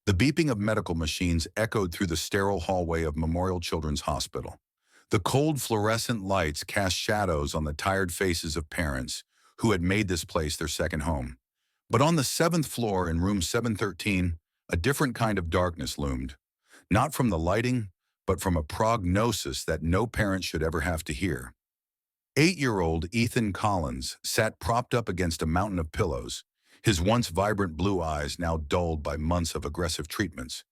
The beeping of medical machines echoed through the sterile hallway of Memorial Children's Hospital. The cold fluorescent lights cast shadows on the tired faces of parents who had made this place their second home. But on the seventh floor in room 713, a different kind of darkness loomed. Not from the lighting, but from a prognosis that no parent should ever have to hear. 8-year-old Ethan Collins sat propped up against a mountain of pillows, his once vibrant blue eyes now dulled by months of aggressive treatments.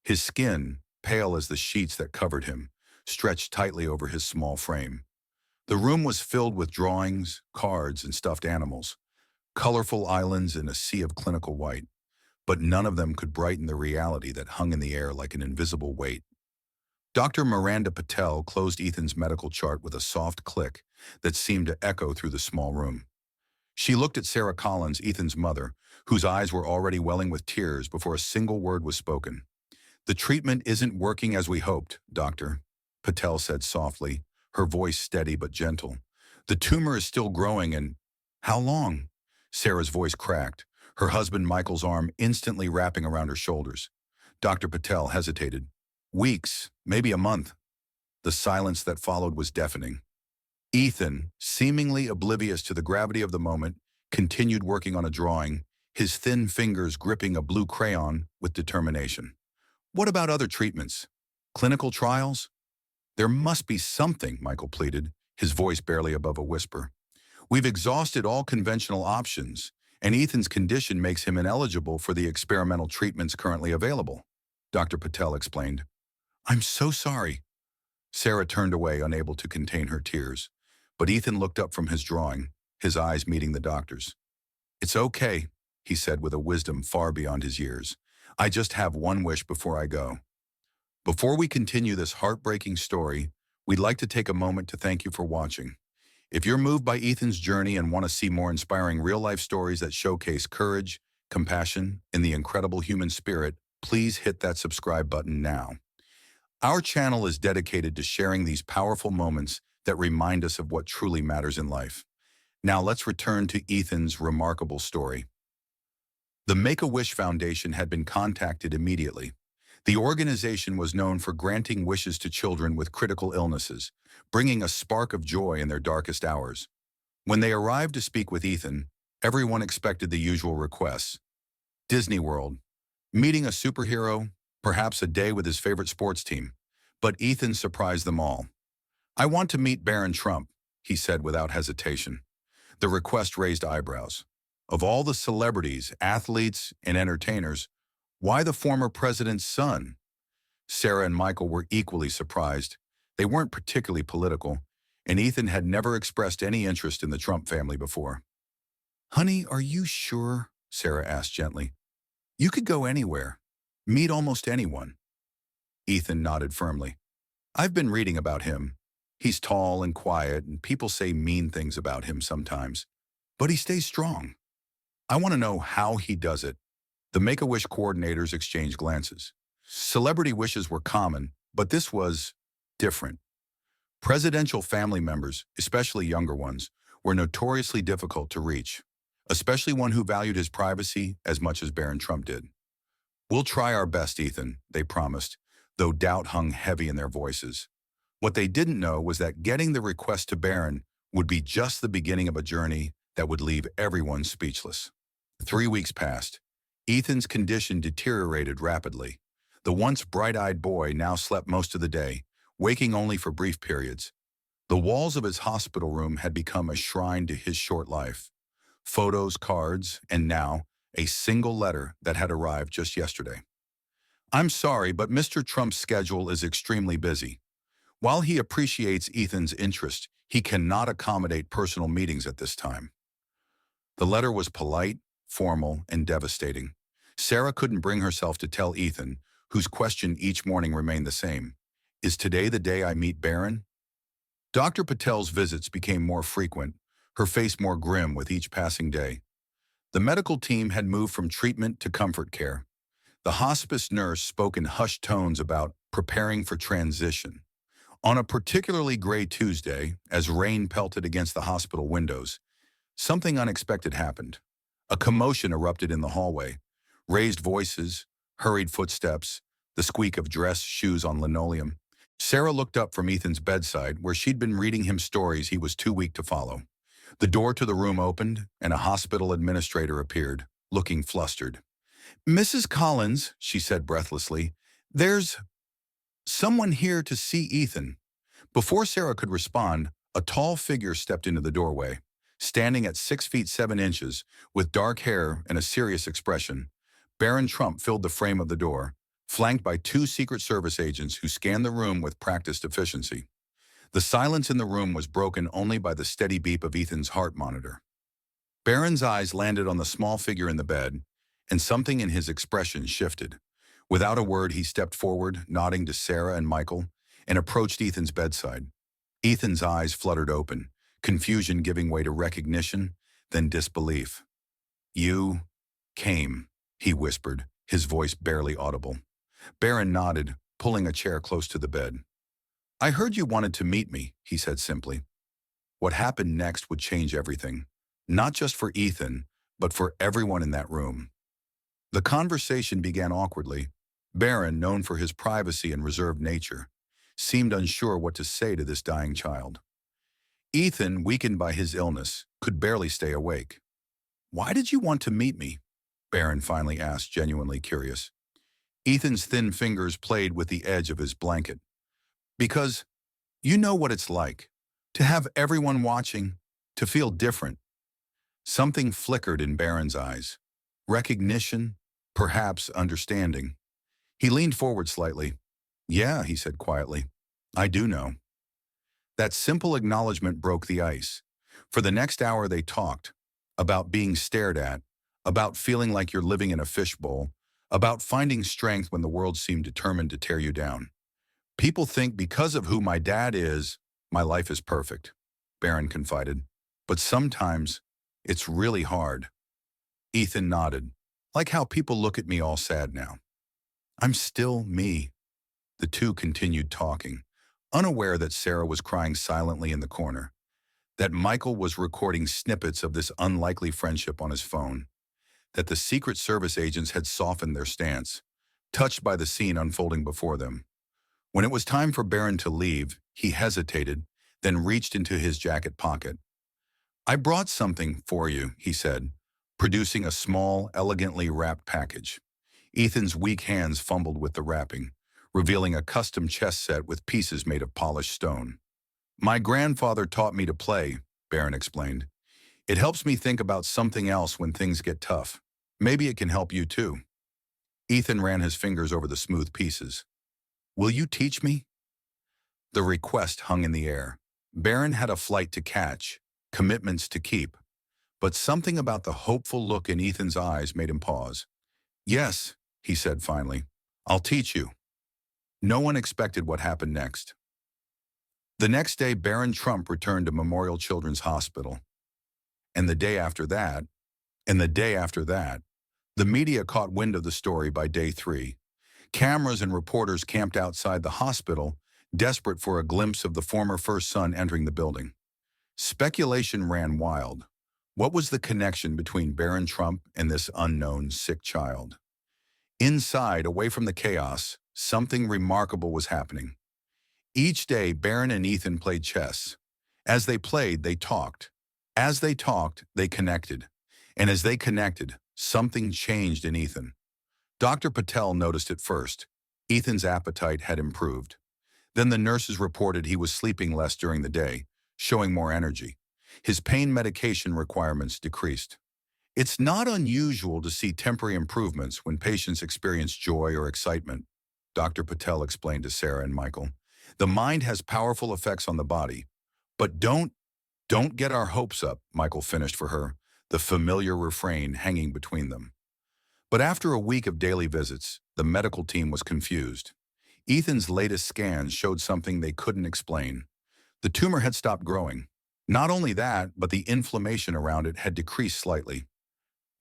His skin, pale as the sheets that covered him, stretched tightly over his small frame. The room was filled with drawings, cards, and stuffed animals, colorful islands in a sea of clinical white, but none of them could brighten the reality that hung in the air like an invisible weight. Dr. Miranda Patel closed Ethan's medical chart with a soft click that seemed to echo through the small room. She looked at Sarah Collins, Ethan's mother, whose eyes were already welling with tears before a single word was spoken. "The treatment isn't working as we hoped, Doctor," Patel said softly, her voice steady but gentle. "The tumor is still growing and—" "How long?" Sarah's voice cracked, her husband Michael's arm instantly wrapping around her shoulders. Dr. Patel hesitated. "Weeks, maybe a month." The silence that followed was deafening. Ethan, seemingly oblivious to the gravity of the moment, continued working on a drawing, his thin fingers gripping a blue crayon with determination. "What about other treatments? Clinical trials?" "There must be something," Michael pleaded, his voice barely above a whisper. "We've exhausted all conventional options, and Ethan's condition makes him ineligible for the experimental treatments currently available," Dr. Patel explained. "I'm so sorry." Sarah turned away, unable to contain her tears, but Ethan looked up from his drawing, his eyes meeting the doctor's. "It's okay," he said with a wisdom far beyond his years. "I just have one wish before I go." Before we continue this heartbreaking story, we'd like to take a moment to thank you for watching. If you're moved by Ethan's journey and want to see more inspiring real-life stories that showcase courage, compassion, and the incredible human spirit, please hit that subscribe button now. Our channel is dedicated to sharing these powerful moments that remind us of what truly matters in life. Now let's return to Ethan's remarkable story. The Make-A-Wish Foundation had been contacted immediately. The organization was known for granting wishes to children with critical illnesses, bringing a spark of joy in their darkest hours. When they arrived to speak with Ethan, everyone expected the usual requests. Disney World, meeting a superhero, perhaps a day with his favorite sports team. But Ethan surprised them all. "I want to meet Barron Trump," he said without hesitation. The request raised eyebrows. Of all the celebrities, athletes, and entertainers, why the former president's son? Sarah and Michael were equally surprised. They weren't particularly political, and Ethan had never expressed any interest in the Trump family before. "Honey, are you sure?" Sarah asked gently. "You could go anywhere. Meet almost anyone." Ethan nodded firmly. "I've been reading about him. He's tall and quiet, and people say mean things about him sometimes. But he stays strong. I want to know how he does it." The Make-A-Wish coordinators exchanged glances. Celebrity wishes were common, but this was different. Presidential family members, especially younger ones, were notoriously difficult to reach, especially one who valued his privacy as much as Barron Trump did. "We'll try our best, Ethan," they promised, though doubt hung heavy in their voices. What they didn't know was that getting the request to Barron would be just the beginning of a journey that would leave everyone speechless. 3 weeks passed. Ethan's condition deteriorated rapidly. The once bright-eyed boy now slept most of the day, waking only for brief periods. The walls of his hospital room had become a shrine to his short life. Photos, cards, and now a single letter that had arrived just yesterday. "I'm sorry, but Mr. Trump's schedule is extremely busy. While he appreciates Ethan's interest, he cannot accommodate personal meetings at this time." The letter was polite, formal, and devastating. Sarah couldn't bring herself to tell Ethan, whose question each morning remained the same. "Is today the day I meet Barron?" Dr. Patel's visits became more frequent, her face more grim with each passing day. The medical team had moved from treatment to comfort care. The hospice nurse spoke in hushed tones about preparing for transition. On a particularly gray Tuesday, as rain pelted against the hospital windows, something unexpected happened. A commotion erupted in the hallway. Raised voices, Hurried footsteps, the squeak of dress shoes on linoleum. Sarah looked up from Ethan's bedside, where she'd been reading him stories he was too weak to follow. The door to the room opened, and a hospital administrator appeared, looking flustered. "Mrs. Collins," she said breathlessly, "there's someone here to see Ethan." Before Sarah could respond, a tall figure stepped into the doorway, standing at 6 feet 7 inches, with dark hair and a serious expression. Barron Trump filled the frame of the door, flanked by 2 Secret Service agents who scanned the room with practiced efficiency. The silence in the room was broken only by the steady beep of Ethan's heart monitor. Barron's eyes landed on the small figure in the bed, and something in his expression shifted. Without a word, he stepped forward, nodding to Sarah and Michael, and approached Ethan's bedside. Ethan's eyes fluttered open, confusion giving way to recognition, then disbelief. "You came," he whispered, his voice barely audible. Barron nodded, pulling a chair close to the bed. "I heard you wanted to meet me," he said simply. What happened next would change everything, not just for Ethan, but for everyone in that room. The conversation began awkwardly. Barron, known for his privacy and reserved nature, seemed unsure what to say to this dying child. Ethan, weakened by his illness, could barely stay awake. "Why did you want to meet me?" Barron finally asked, genuinely curious. Ethan's thin fingers played with the edge of his blanket. "Because you know what it's like, to have everyone watching, to feel different." Something flickered in Barron's eyes. Recognition, perhaps understanding. He leaned forward slightly. "Yeah," he said quietly, "I do know." That simple acknowledgement broke the ice. For the next hour they talked, about being stared at, about feeling like you're living in a fishbowl, about finding strength when the world seemed determined to tear you down. "People think because of who my dad is, my life is perfect," Barron confided. "But sometimes, it's really hard." Ethan nodded, "Like how people look at me all sad now." "I'm still me." The two continued talking, unaware that Sarah was crying silently in the corner, that Michael was recording snippets of this unlikely friendship on his phone, that the Secret Service agents had softened their stance, touched by the scene unfolding before them. When it was time for Barron to leave, he hesitated, then reached into his jacket pocket. "I brought something for you," he said, producing a small, elegantly wrapped package. Ethan's weak hands fumbled with the wrapping, revealing a custom chess set with pieces made of polished stone. "My grandfather taught me to play," Barron explained. "It helps me think about something else when things get tough. Maybe it can help you too." Ethan ran his fingers over the smooth pieces. "Will you teach me?" The request hung in the air. Barron had a flight to catch, commitments to keep. But something about the hopeful look in Ethan's eyes made him pause. "Yes," he said finally, "I'll teach you." No one expected what happened next. The next day, Barron Trump returned to Memorial Children's Hospital. And the day after that, and the day after that, the media caught wind of the story by day 3. Cameras and reporters camped outside the hospital, desperate for a glimpse of the former first son entering the building. Speculation ran wild. What was the connection between Barron Trump and this unknown sick child? Inside, away from the chaos, something remarkable was happening. Each day, Barron and Ethan played chess. As they played, they talked. As they talked, they connected. And as they connected, something changed in Ethan. Dr. Patel noticed it first. Ethan's appetite had improved. Then the nurses reported he was sleeping less during the day, showing more energy. His pain medication requirements decreased. It's not unusual to see temporary improvements when patients experience joy or excitement, Dr. Patel explained to Sarah and Michael. The mind has powerful effects on the body. But don't get our hopes up, Michael finished for her, the familiar refrain hanging between them. But after a week of daily visits, the medical team was confused. Ethan's latest scans showed something they couldn't explain. The tumor had stopped growing. Not only that, but the inflammation around it had decreased slightly.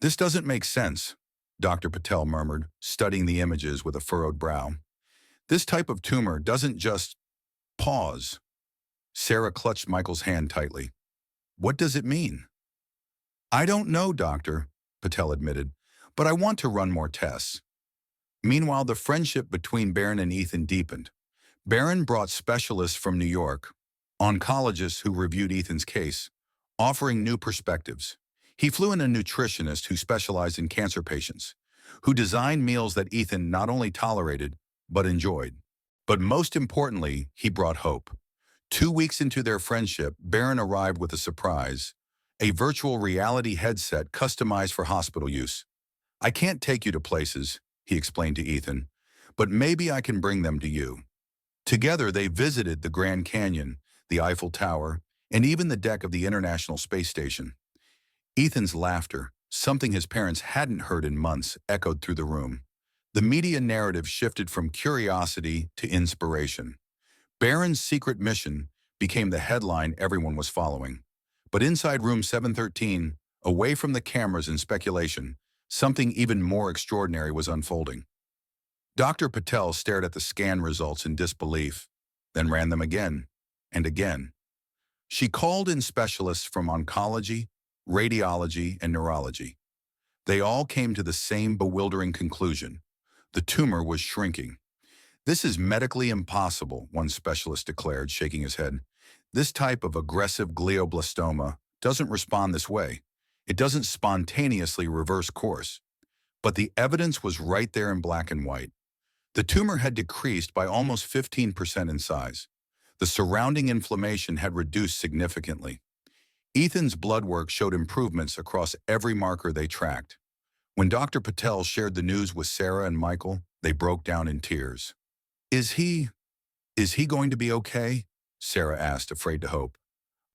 "This doesn't make sense," Dr. Patel murmured, studying the images with a furrowed brow. "This type of tumor doesn't just pause." Sarah clutched Michael's hand tightly. "What does it mean?" "I don't know, doctor," Patel admitted, "but I want to run more tests." Meanwhile, the friendship between Barron and Ethan deepened. Barron brought specialists from New York, oncologists who reviewed Ethan's case, offering new perspectives. He flew in a nutritionist who specialized in cancer patients, who designed meals that Ethan not only tolerated, but enjoyed. But most importantly, he brought hope. 2 weeks into their friendship, Barron arrived with a surprise, a virtual reality headset customized for hospital use. "I can't take you to places," he explained to Ethan, "but maybe I can bring them to you." Together, they visited the Grand Canyon, the Eiffel Tower, and even the deck of the International Space Station. Ethan's laughter, something his parents hadn't heard in months, echoed through the room. The media narrative shifted from curiosity to inspiration. Barron's secret mission became the headline everyone was following. But inside room 713, away from the cameras and speculation, something even more extraordinary was unfolding. Dr. Patel stared at the scan results in disbelief, then ran them again and again. She called in specialists from oncology, radiology, and neurology. They all came to the same bewildering conclusion: the tumor was shrinking. "This is medically impossible," one specialist declared, shaking his head. "This type of aggressive glioblastoma doesn't respond this way. It doesn't spontaneously reverse course." But the evidence was right there in black and white. The tumor had decreased by almost 15% in size. The surrounding inflammation had reduced significantly. Ethan's blood work showed improvements across every marker they tracked. When Dr. Patel shared the news with Sarah and Michael, they broke down in tears. Is he going to be okay?" Sarah asked, afraid to hope.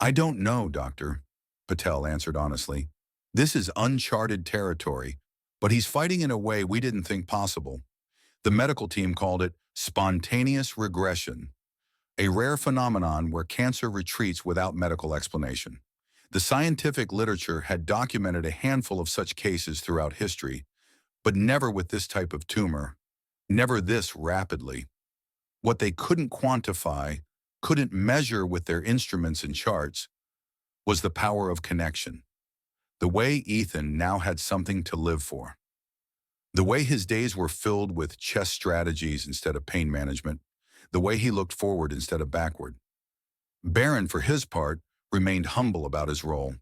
"I don't know, Doctor," Patel answered honestly. "This is uncharted territory, but he's fighting in a way we didn't think possible." The medical team called it spontaneous regression, a rare phenomenon where cancer retreats without medical explanation. The scientific literature had documented a handful of such cases throughout history, but never with this type of tumor, never this rapidly. What they couldn't quantify, couldn't measure with their instruments and charts, was the power of connection. The way Ethan now had something to live for. The way his days were filled with chess strategies instead of pain management. The way he looked forward instead of backward. Barron, for his part, remained humble about his role.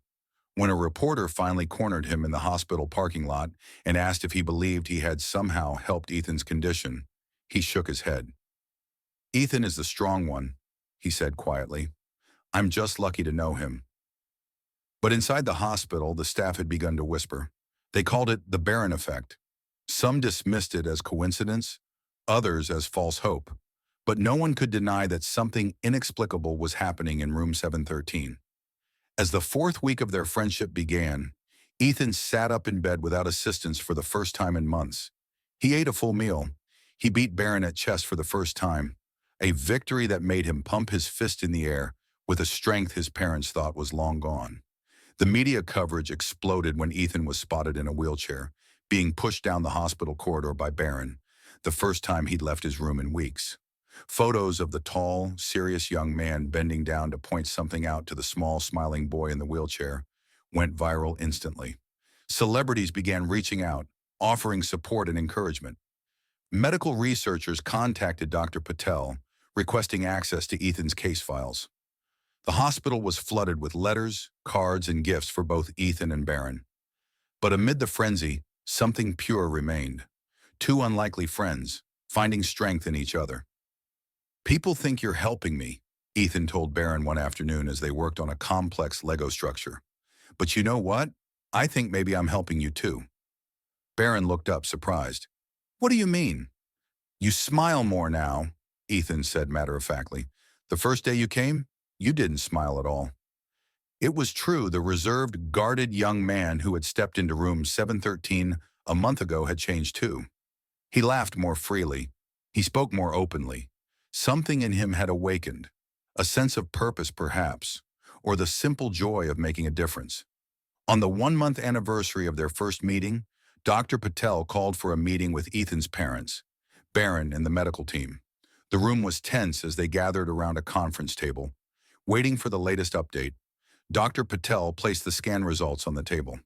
When a reporter finally cornered him in the hospital parking lot and asked if he believed he had somehow helped Ethan's condition, he shook his head. "Ethan is the strong one," he said quietly. "I'm just lucky to know him." But inside the hospital, the staff had begun to whisper. They called it the Barron Effect. Some dismissed it as coincidence, others as false hope. But no one could deny that something inexplicable was happening in room 713. As the 4th week of their friendship began, Ethan sat up in bed without assistance for the first time in months. He ate a full meal. He beat Barron at chess for the first time, a victory that made him pump his fist in the air with a strength his parents thought was long gone. The media coverage exploded when Ethan was spotted in a wheelchair, being pushed down the hospital corridor by Barron, the first time he'd left his room in weeks. Photos of the tall, serious young man bending down to point something out to the small, smiling boy in the wheelchair went viral instantly. Celebrities began reaching out, offering support and encouragement. Medical researchers contacted Dr. Patel, requesting access to Ethan's case files. The hospital was flooded with letters, cards, and gifts for both Ethan and Barron. But amid the frenzy, something pure remained. Two unlikely friends, finding strength in each other. "People think you're helping me," Ethan told Barron one afternoon as they worked on a complex Lego structure. "But you know what? I think maybe I'm helping you too." Barron looked up, surprised. "What do you mean?" "You smile more now," Ethan said matter-of-factly. "The first day you came, you didn't smile at all." It was true, the reserved, guarded young man who had stepped into room 713 a month ago had changed too. He laughed more freely. He spoke more openly. Something in him had awakened, a sense of purpose perhaps, or the simple joy of making a difference. On the 1-month anniversary of their first meeting, Dr. Patel called for a meeting with Ethan's parents, Barron and the medical team. The room was tense as they gathered around a conference table, waiting for the latest update. Dr. Patel placed the scan results on the table.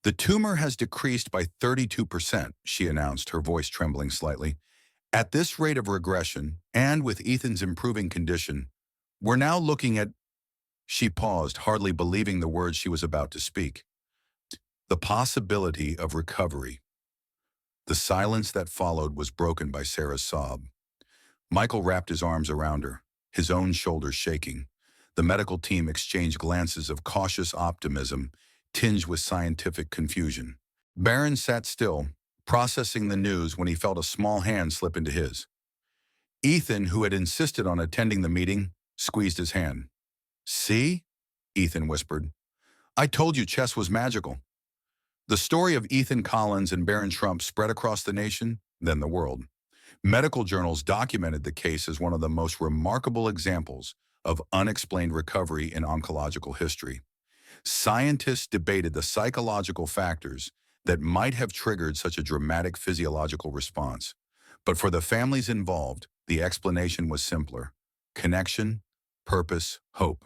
The tumor has decreased by 32%, she announced, her voice trembling slightly. At this rate of regression, and with Ethan's improving condition, we're now looking at... She paused, hardly believing the words she was about to speak. The possibility of recovery. The silence that followed was broken by Sarah's sob. Michael wrapped his arms around her, his own shoulders shaking. The medical team exchanged glances of cautious optimism, tinged with scientific confusion. Barron sat still, processing the news when he felt a small hand slip into his. Ethan, who had insisted on attending the meeting, squeezed his hand. "See?" Ethan whispered. "I told you chess was magical." The story of Ethan Collins and Barron Trump spread across the nation, then the world. Medical journals documented the case as one of the most remarkable examples of unexplained recovery in oncological history. Scientists debated the psychological factors that might have triggered such a dramatic physiological response. But for the families involved, the explanation was simpler: connection, purpose, hope.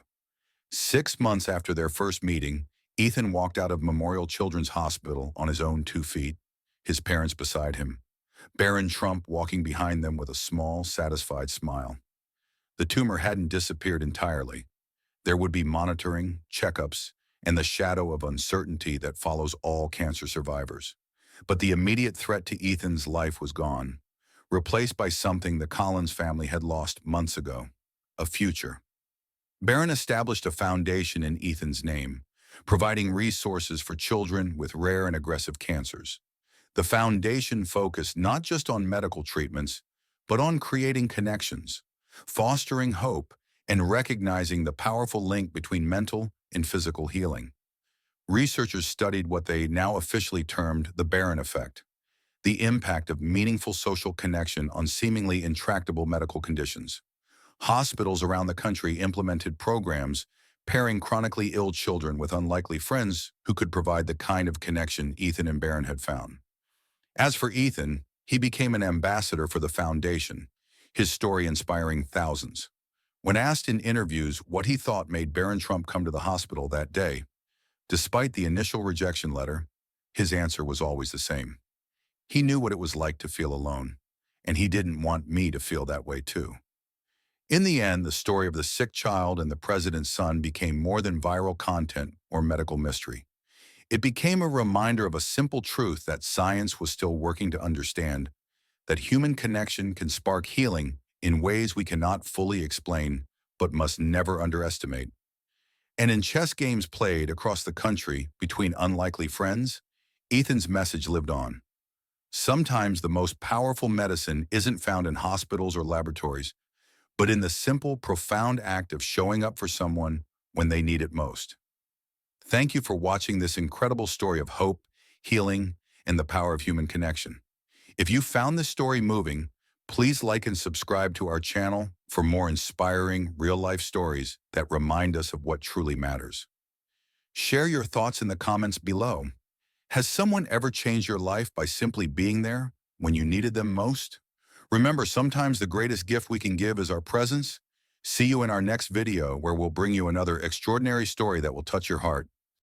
6 months after their first meeting, Ethan walked out of Memorial Children's Hospital on his own 2 feet, his parents beside him, Barron Trump walking behind them with a small, satisfied smile. The tumor hadn't disappeared entirely. There would be monitoring, checkups, and the shadow of uncertainty that follows all cancer survivors. But the immediate threat to Ethan's life was gone, replaced by something the Collins family had lost months ago: a future. Barron established a foundation in Ethan's name, providing resources for children with rare and aggressive cancers. The foundation focused not just on medical treatments, but on creating connections, fostering hope, and recognizing the powerful link between mental and physical healing. Researchers studied what they now officially termed the Barron Effect, the impact of meaningful social connection on seemingly intractable medical conditions. Hospitals around the country implemented programs pairing chronically ill children with unlikely friends who could provide the kind of connection Ethan and Barron had found. As for Ethan, he became an ambassador for the foundation, his story inspiring thousands. When asked in interviews what he thought made Barron Trump come to the hospital that day, despite the initial rejection letter, his answer was always the same. He knew what it was like to feel alone, and he didn't want me to feel that way too. In the end, the story of the sick child and the president's son became more than viral content or medical mystery. It became a reminder of a simple truth that science was still working to understand: that human connection can spark healing in ways we cannot fully explain, but must never underestimate. And in chess games played across the country between unlikely friends, Ethan's message lived on. Sometimes the most powerful medicine isn't found in hospitals or laboratories, but in the simple, profound act of showing up for someone when they need it most. Thank you for watching this incredible story of hope, healing, and the power of human connection. If you found this story moving, please like and subscribe to our channel for more inspiring, real-life stories that remind us of what truly matters. Share your thoughts in the comments below. Has someone ever changed your life by simply being there when you needed them most? Remember, sometimes the greatest gift we can give is our presence. See you in our next video, where we'll bring you another extraordinary story that will touch your heart.